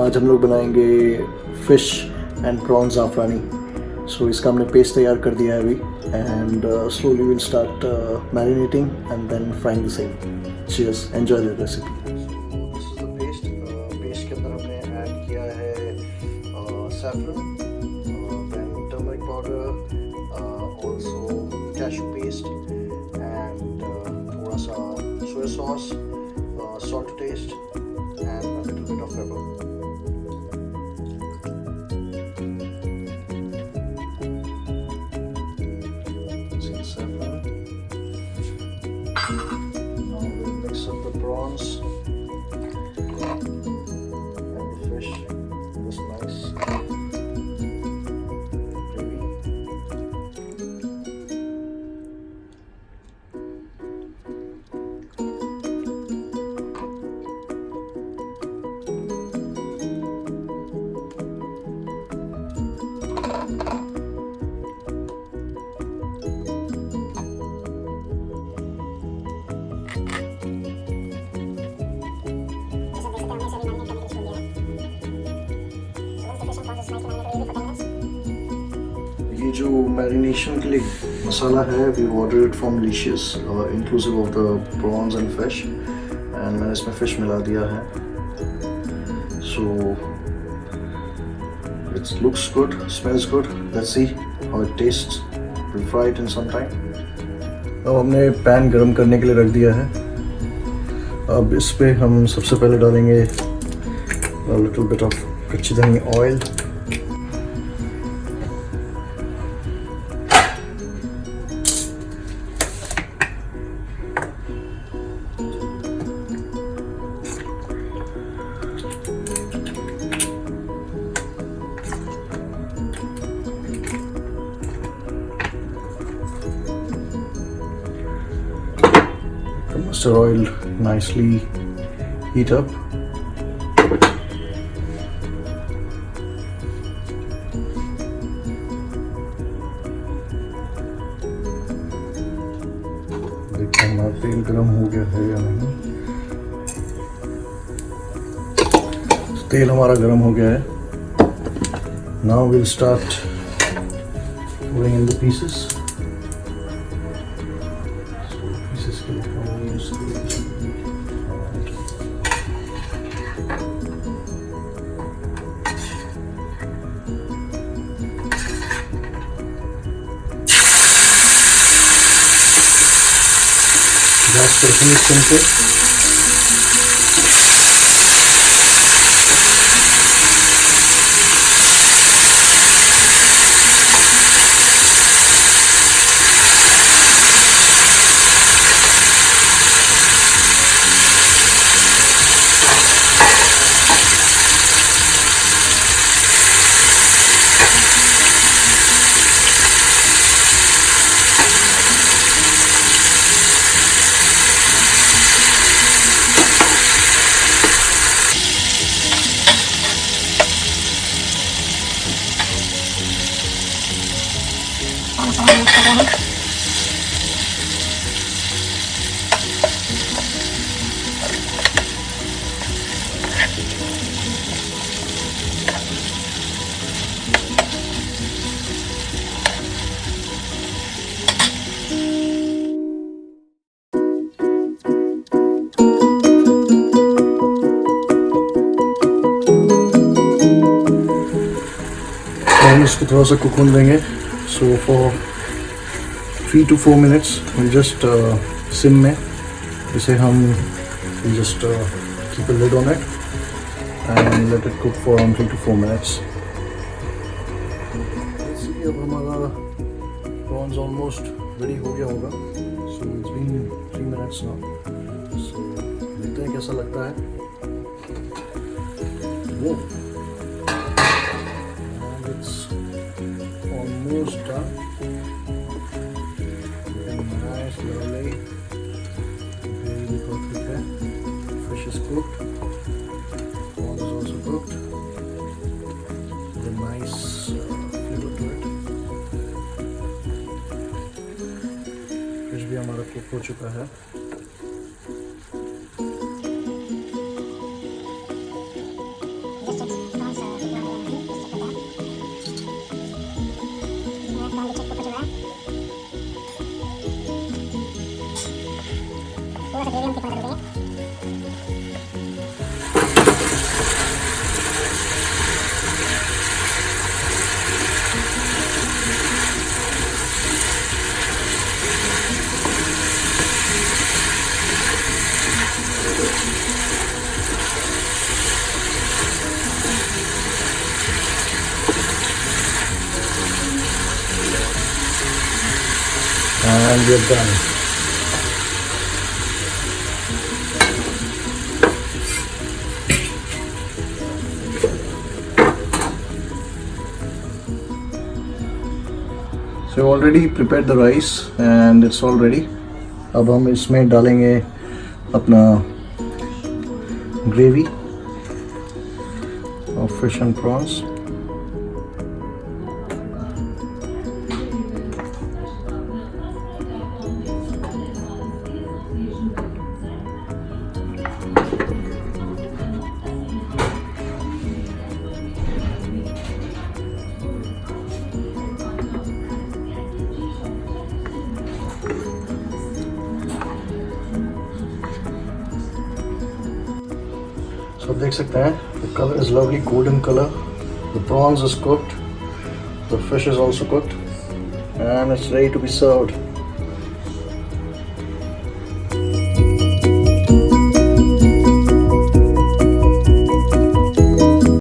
आज हम लोग बनाएंगे फ़िश एंड प्रॉन ज़ाफ़रानी। सो इसका हमने पेस्ट तैयार कर दिया है अभी and slowly will start marinating and then frying the same. Cheers, enjoy the recipe. This is the paste. Paste के अंदर हमने ऐड किया है saffron, then turmeric powder, also cashew paste and थोड़ा सा soya sauce, salt to taste and a little bit of pepper. See saffron. Now we'll mix up the prawns and the fish. This nice gravy. ये जो marination के लिए मसाला है we order it from delicious inclusive of the prawns and fish, and मैंने इसमें fish मिला दिया है। So it's looks good, smells good, let's see how it tastes. Will fry it in some time. अब हमने पैन गरम करने के लिए रख दिया है। अब इस पे हम सबसे पहले डालेंगे लिटिल बिट ऑफ कच्ची धनी oil, mustard oil nicely heat up. देखते हैं हमारा तेल गरम हो गया है या नहीं। तेल हमारा गरम हो गया है। Now we'll start putting in the pieces. Gas पर रखेंगे सिम पे। हम इसको थोड़ा सा कुक होने देंगे। So for 3 to 4 minutes we'll just SIM में इसे हम just keep a lid on it and let it cook for around 3 to 4 minutes. Let's see, अब हमारा prawns almost ready हो गया होगा। So it's been 3 minutes now. So देखते हैं कैसा लगता है। वो almost done. Nice, lovely, really perfect है। Fish is cooked, prawn is also cooked, with a nice flavor to it। Fish भी हमारा कुक हो चुका है। Just And we're done. So already prepared the rice and it's all ready. अब हम इसमें डालेंगे अपना gravy of fish and prawns. So देख सकते हैं, the color is lovely golden color, the prawns is cooked, the fish is also cooked, and it's ready to be served.